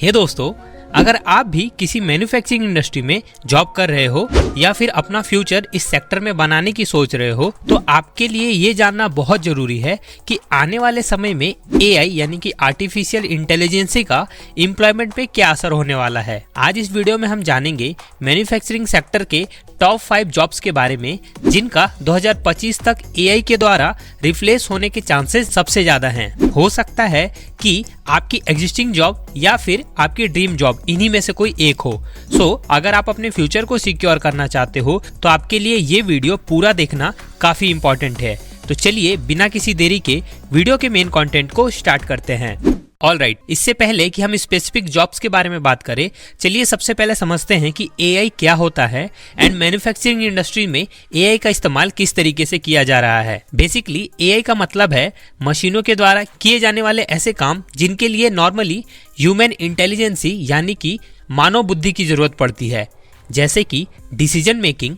हे दोस्तों, अगर आप भी किसी मैन्युफैक्चरिंग इंडस्ट्री में जॉब कर रहे हो या फिर अपना फ्यूचर इस सेक्टर में बनाने की सोच रहे हो तो आपके लिए ये जानना बहुत जरूरी है कि आने वाले समय में एआई यानी कि आर्टिफिशियल इंटेलिजेंस का एम्प्लॉयमेंट पे क्या असर होने वाला है। आज इस वीडियो में हम जानेंगे मैन्युफैक्चरिंग सेक्टर के टॉप 5 जॉब्स के बारे में जिनका 2025 तक एआई के द्वारा रिप्लेस होने के चांसेस सबसे ज्यादा हैं। हो सकता है कि आपकी एग्जिस्टिंग जॉब या फिर आपकी ड्रीम जॉब इन्हीं में से कोई एक हो। अगर आप अपने फ्यूचर को सिक्योर करना चाहते हो तो आपके लिए ये वीडियो पूरा देखना काफी इम्पोर्टेंट है। तो चलिए बिना किसी देरी के वीडियो के मेन कंटेंट को स्टार्ट करते हैं। ऑलराइट, इससे पहले कि हम स्पेसिफिक जॉब्स के बारे में बात करें, चलिए सबसे पहले समझते हैं कि एआई क्या होता है एंड मैन्युफैक्चरिंग इंडस्ट्री में एआई का इस्तेमाल किस तरीके से किया जा रहा है। बेसिकली एआई का मतलब है मशीनों के द्वारा किए जाने वाले ऐसे काम जिनके लिए नॉर्मली ह्यूमन इंटेलिजेंसी यानी कि मानव बुद्धि की जरूरत पड़ती है, जैसे कि decision making,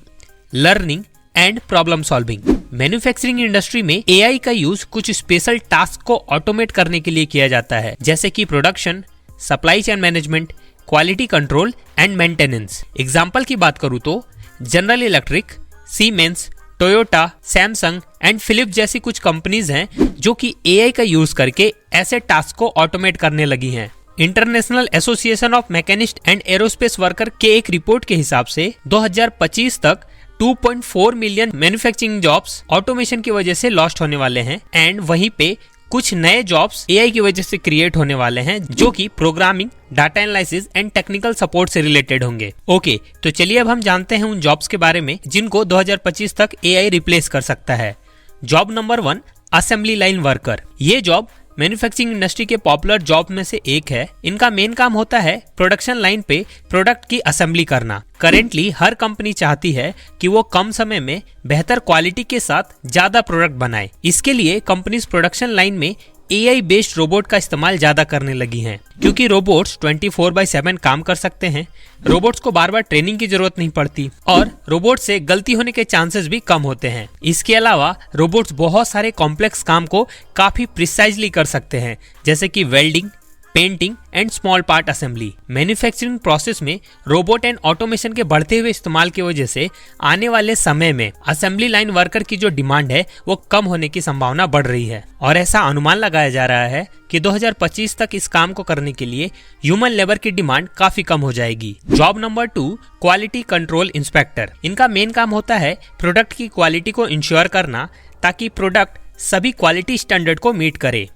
learning and problem solving. Manufacturing industry में एआई का यूज कुछ स्पेशल टास्क को ऑटोमेट करने के लिए किया जाता है, जैसे कि production, supply chain management, quality control and maintenance. Example की बात करूं तो General Electric, Siemens, Toyota, Samsung and Philips जैसी कुछ कंपनीज हैं जो कि एआई का यूज करके ऐसे टास्क को ऑटोमेट करने लगी हैं। International association of machinist and aerospace worker के एक रिपोर्ट के हिसाब से 2025 तक 2.4 मिलियन मैन्युफैक्चरिंग जॉब्स ऑटोमेशन की वजह से लॉस्ट होने वाले हैं एंड वहीं पे कुछ नए जॉब्स एआई की वजह से क्रिएट होने वाले हैं जो कि programming, data analysis and technical support से रिलेटेड होंगे। ओके, तो चलिए अब हम जानते हैं उन जॉब्स के बारे में जिनको 2025 तक एआई रिप्लेस कर सकता है। Job number 1, assembly line worker. ये जॉब मैन्युफैक्चरिंग इंडस्ट्री के पॉपुलर जॉब में से एक है। इनका मेन काम होता है प्रोडक्शन लाइन पे प्रोडक्ट की असेंबली करना। करेंटली हर कंपनी चाहती है कि वो कम समय में बेहतर क्वालिटी के साथ ज्यादा प्रोडक्ट बनाए। इसके लिए कंपनीज प्रोडक्शन लाइन में एआई बेस्ड रोबोट का इस्तेमाल ज्यादा करने लगी हैं, क्योंकि रोबोट्स 24/7 काम कर सकते हैं। रोबोट्स को बार बार ट्रेनिंग की जरूरत नहीं पड़ती और रोबोट से गलती होने के चांसेस भी कम होते हैं। इसके अलावा रोबोट्स बहुत सारे कॉम्प्लेक्स काम को काफी प्रिसाइजली कर सकते हैं, जैसे कि welding, painting and small part assembly. Manufacturing process में रोबोट एंड ऑटोमेशन के बढ़ते हुए इस्तेमाल की वजह से आने वाले समय में असेंबली लाइन वर्कर की जो डिमांड है वो कम होने की संभावना बढ़ रही है और ऐसा अनुमान लगाया जा रहा है कि 2025 तक इस काम को करने के लिए ह्यूमन लेबर की डिमांड काफी कम हो जाएगी। Job number 2, quality control inspector. इनका मेन काम होता है प्रोडक्ट की क्वालिटी को इंश्योर करना ताकि प्रोडक्ट सभी क्वालिटी स्टैंडर्ड को मीट करे।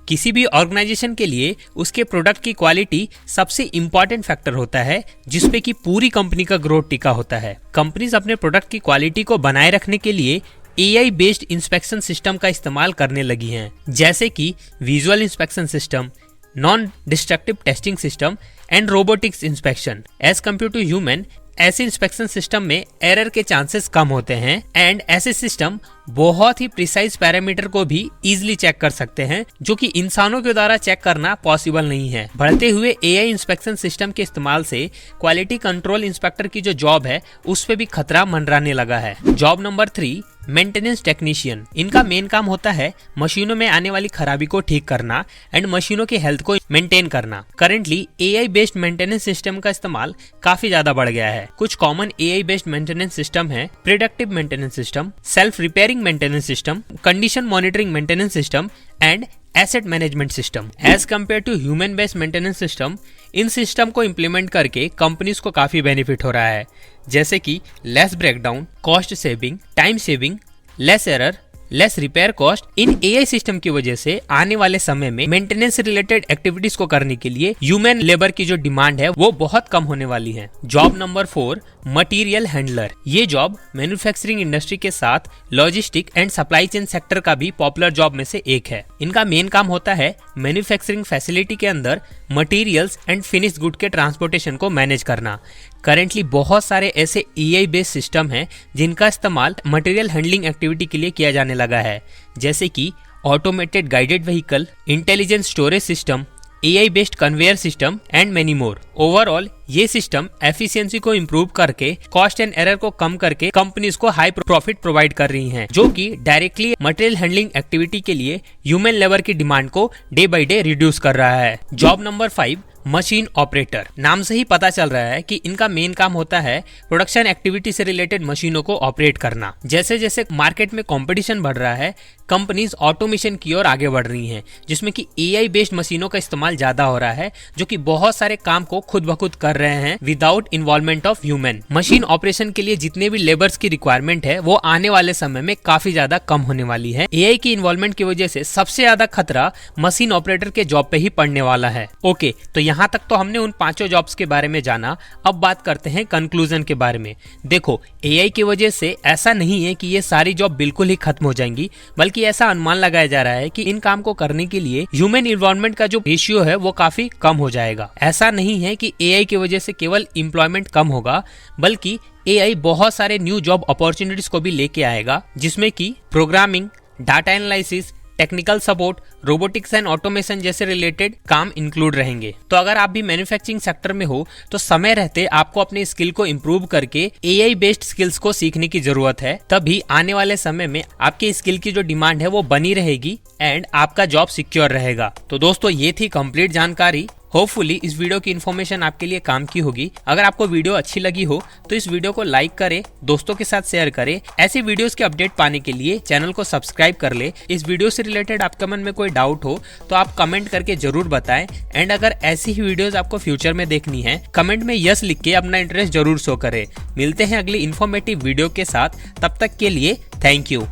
किसी भी ऑर्गेनाइजेशन के लिए उसके प्रोडक्ट की क्वालिटी सबसे इंपॉर्टेंट फैक्टर होता है जिसपे कि पूरी कंपनी का ग्रोथ टिका होता है। कंपनीज अपने प्रोडक्ट की क्वालिटी को बनाए रखने के लिए एआई बेस्ड इंस्पेक्शन सिस्टम का इस्तेमाल करने लगी हैं, जैसे कि visual inspection system, non destructive testing system and robotics inspection. As compare to human, ऐसे इंस्पेक्शन सिस्टम में एरर के चांसेस कम होते हैं एंड ऐसे सिस्टम बहुत ही प्रिसाइज पैरामीटर को भी इजीली चेक कर सकते हैं, जो कि इंसानों के द्वारा चेक करना पॉसिबल नहीं है। बढ़ते हुए एआई इंस्पेक्शन सिस्टम के इस्तेमाल से क्वालिटी कंट्रोल इंस्पेक्टर की जो जॉब है उस पे भी खतरा मंडराने लगा है। Job number 3, maintenance technician. इनका मेन काम होता है मशीनों में आने वाली खराबी को ठीक करना एंड मशीनों की हेल्थ को मेंटेन करना। Currently AI based maintenance system का इस्तेमाल काफी ज्यादा बढ़ गया है। कुछ common AI based maintenance system है predictive maintenance system, self repairing maintenance system, condition monitoring maintenance system and asset management system. As compare to human based maintenance system, इन सिस्टम को इम्प्लीमेंट करके कंपनीज को काफी बेनिफिट हो रहा है, जैसे कि less breakdown, cost saving, time saving, less error, less repair cost. इन एआई सिस्टम की वजह से आने वाले समय में मेंटेनेंस रिलेटेड एक्टिविटीज को करने के लिए ह्यूमन लेबर की जो डिमांड है वो बहुत कम होने वाली है। Job number 4, material handler. ये जॉब मैन्युफैक्चरिंग इंडस्ट्री के साथ logistic and supply chain sector का भी पॉपुलर जॉब में से एक है। इनका मेन काम होता है मैन्युफैक्चरिंग फैसिलिटी के अंदर मटेरियल्स एंड फिनिश गुड के ट्रांसपोर्टेशन को मैनेज करना। करेंटली बहुत सारे ऐसे एआई बेस्ड सिस्टम हैं जिनका इस्तेमाल मटेरियल हैंडलिंग एक्टिविटी के लिए किया जाने लगा है, जैसे कि automated guided vehicle, intelligent storage system, AI based conveyor system and many more. Overall ये सिस्टम एफिशिएंसी को इम्प्रूव करके कॉस्ट एंड एरर को कम करके कंपनीज को हाई प्रॉफिट प्रोवाइड कर रही हैं, जो कि डायरेक्टली मटेरियल हैंडलिंग एक्टिविटी के लिए ह्यूमन लेबर की डिमांड को डे बाय डे रिड्यूस कर रहा है। Job number 5, machine operator. नाम से ही पता चल रहा है कि इनका मेन काम होता है प्रोडक्शन एक्टिविटी से रिलेटेड मशीनों को ऑपरेट करना। जैसे जैसे मार्केट में कंपटीशन बढ़ रहा है, कंपनीज ऑटोमेशन की ओर आगे बढ़ रही हैं, जिसमें कि एआई बेस्ड मशीनों का इस्तेमाल ज्यादा हो रहा है, जो कि बहुत सारे काम को खुद ब खुद कर रहे हैं without involvement of human. Machine operation के लिए जितने भी लेबर्स की रिक्वायरमेंट है वो आने वाले समय में काफी ज्यादा कम होने वाली है। एआई की इन्वॉल्वमेंट की वजह से सबसे ज्यादा खतरा मशीन ऑपरेटर के जॉब पे ही पड़ने वाला है। ओके, तो यहाँ तक तो हमने उन 5 जॉब्स के बारे में जाना। अब बात करते हैं कंक्लूजन के बारे में। देखो, एआई की वजह से ऐसा नहीं है कि ये सारी जॉब बिल्कुल ही खत्म हो जाएंगी, बल्कि ऐसा अनुमान लगाया जा रहा है कि इन काम को करने के लिए ह्यूमन इन्वॉल्वमेंट का जो रेशियो है वो काफी कम हो जाएगा। ऐसा नहीं है कि एआई की वजह से केवल एम्प्लॉयमेंट कम होगा, बल्कि एआई बहुत सारे न्यू जॉब अपॉर्चुनिटीज को भी लेके आएगा, जिसमें कि programming, data analysis, technical support, robotics and automation जैसे रिलेटेड काम इंक्लूड रहेंगे। तो अगर आप भी मैन्युफैक्चरिंग सेक्टर में हो तो समय रहते आपको अपने स्किल को इम्प्रूव करके एआई बेस्ड स्किल्स को सीखने की जरूरत है। तभी आने वाले समय में आपके स्किल की जो डिमांड है वो बनी रहेगी एंड आपका जॉब सिक्योर रहेगा। तो दोस्तों, ये थी कंप्लीट जानकारी। होपफुली इस वीडियो की इन्फॉर्मेशन आपके लिए काम की होगी। अगर आपको वीडियो अच्छी लगी हो तो इस वीडियो को लाइक करें, दोस्तों के साथ शेयर करें। ऐसी वीडियोस के अपडेट पाने के लिए चैनल को सब्सक्राइब कर ले। इस वीडियो से रिलेटेड आपके मन में कोई डाउट हो तो आप कमेंट करके जरूर बताएं। एंड अगर ऐसी ही वीडियोस आपको फ्यूचर में देखनी है, कमेंट में यस लिख के अपना इंटरेस्ट जरूर शो करें। मिलते हैं अगली इन्फॉर्मेटिव वीडियो के साथ, तब तक के लिए थैंक यू।